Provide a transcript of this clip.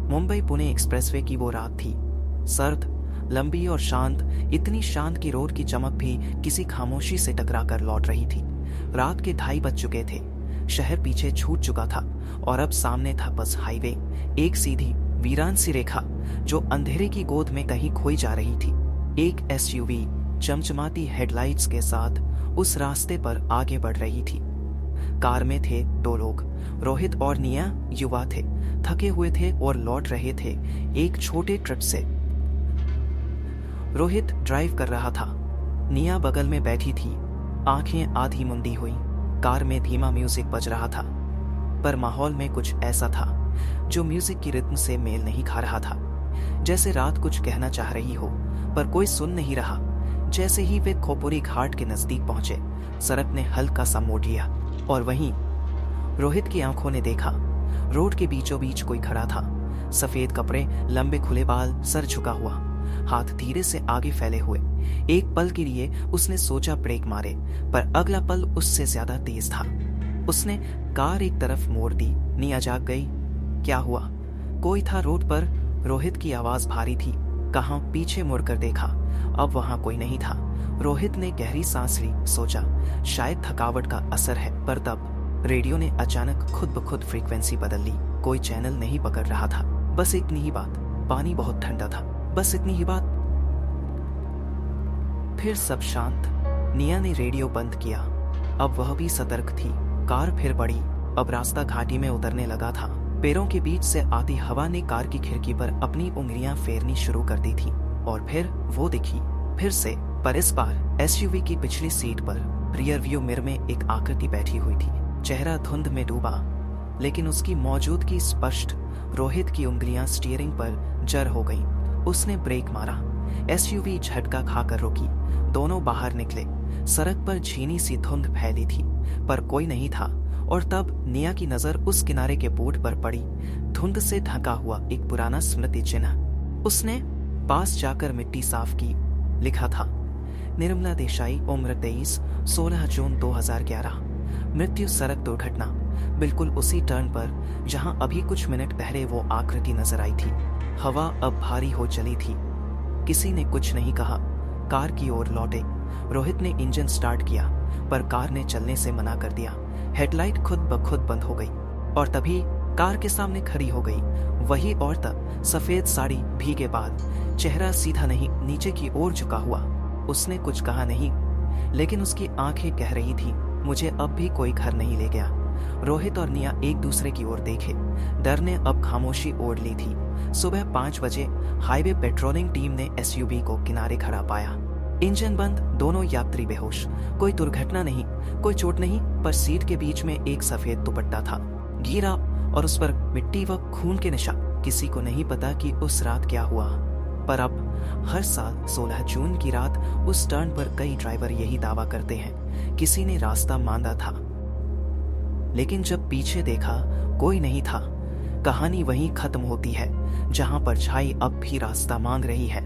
Mumbai Pune expressway की वो रात थी। सर्द, लंबी और शांत, इतनी शांत कि रोड की चमक भी किसी खामोशी से टकराकर लौट रही थी। रात के 2:30 बज चुके थे। शहर पीछे छूट चुका था और अब सामने था बस हाईवे, एक सीधी वीरान सी रेखा जो अंधेरे की गोद में कहीं खोई जा रही थी। एक एसयूवी चमचमाती हेडलाइट्स के साथ उस रास्ते पर आगे बढ़ रही थी। कार में थे 2 लोग, रोहित और निया युवा थे, थके हुए थे और लौट रहे थे एक छोटे ट्रिप से। रोहित ड्राइव कर रहा था, निया बगल में बैठी थी, आंखें आधी मुंदी हुई। कार में धीमा म्यूजिक बज रहा था, पर माहौल में कुछ ऐसा था जो म्यूजिक की रिद्म से मेल नहीं खा रहा था। जैसे रात कुछ कहना चाह रही हो पर कोई सुन नहीं रहा। जैसे ही वे खोपुरी घाट के नजदीक पहुंचे, सड़क ने हल्का सा मोड़ लिया और वहीं रोहित की आंखों ने देखा, रोड के बीचों बीच कोई खड़ा था। सफेद कपड़े, लंबे खुले बाल, सर झुका हुआ, हाथ धीरे से आगे फैले हुए। एक पल के लिए उसने सोचा ब्रेक मारे, पर अगला पल उससे ज्यादा तेज था। उसने कार एक तरफ मोड़ दी। निया जाग गई। क्या हुआ? कोई था रोड पर। रोहित की आवाज भारी थी। कहाँ? पीछे मुड़कर देखा, अब वहां कोई नहीं था। रोहित ने गहरी सांस ली, सोचा शायद थकावट का असर है, पर तब रेडियो ने अचानक खुद ब खुद फ्रीक्वेंसी बदल ली। कोई चैनल नहीं पकड़ रहा था। बस इतनी ही बात, पानी बहुत ठंडा था, बस इतनी ही बात। फिर सब शांत। निया ने रेडियो बंद किया। अब वह भी सतर्क थी। कार फिर बढ़ी। अब रास्ता घाटी में उतरने लगा था। पैरों के बीच से आती हवा ने कार की खिड़की पर अपनी उंगलियां फेरनी शुरू कर दी थी। और फिर वो दिखी, फिर से, पर इस बार एसयूवी की पिछली सीट पर रियर व्यू मिरर में एक आकृति बैठी हुई थी। चेहरा धुंध में डूबा, लेकिन उसकी मौजूदगी स्पष्ट। रोहित की उंगलियां स्टीयरिंग पर जर हो गईं। उसने ब्रेक मारा। एसयूवी झटका खाकर रुकी। दोनों बाहर निकले। सड़क पर झीनी सी धुंध फैली थी, पर कोई नहीं था। और तब निया की नजर उस किनारे के बोर्ड पर पड़ी। धुंध से ढका हुआ एक पुराना स्मृति चिन्ह। उसने पास जाकर मिट्टी साफ की। लिखा था, निर्मला देसाई, उम्र 23, 16 जून 2011, मृत्यु सड़क दुर्घटना। बिल्कुल उसी टर्न पर जहां अभी कुछ मिनट पहले वो आकृति नजर आई थी। हवा अब भारी हो चली थी। किसी ने कुछ नहीं कहा। कार की ओर लौटे। रोहित ने इंजन स्टार्ट किया, पर कार ने चलने से मना कर दिया। हेडलाइट खुद ब खुद बंद हो गई और तभी कार के सामने खड़ी हो गई वही औरत, सफेद साड़ी, भीगे बाल, चेहरा सीधा नहीं, नीचे की ओर झुका हुआ। उसने कुछ कहा नहीं, लेकिन उसकी आंखें कह रही थी, मुझे अब भी कोई घर नहीं ले गया। रोहित और निया एक दूसरे की ओर देखे। डर ने अब खामोशी ओढ़ ली थी। सुबह 5 बजे हाईवे पेट्रोलिंग टीम ने एसयूवी को किनारे खड़ा पाया। इंजन बंद, दोनों यात्री बेहोश। कोई दुर्घटना नहीं, कोई चोट नहीं, पर सीट के बीच में एक सफेद दुपट्टा था, गीला, और उस पर मिट्टी व खून के निशान। किसी को नहीं पता कि उस रात क्या हुआ, पर अब हर साल 16 जून की रात उस टर्न पर कई ड्राइवर यही दावा करते हैं, किसी ने रास्ता मांगा था। लेकिन जब पीछे देखा, कोई नहीं था। कहानी वहीं खत्म होती है जहां परछाई अब भी रास्ता मांग रही है।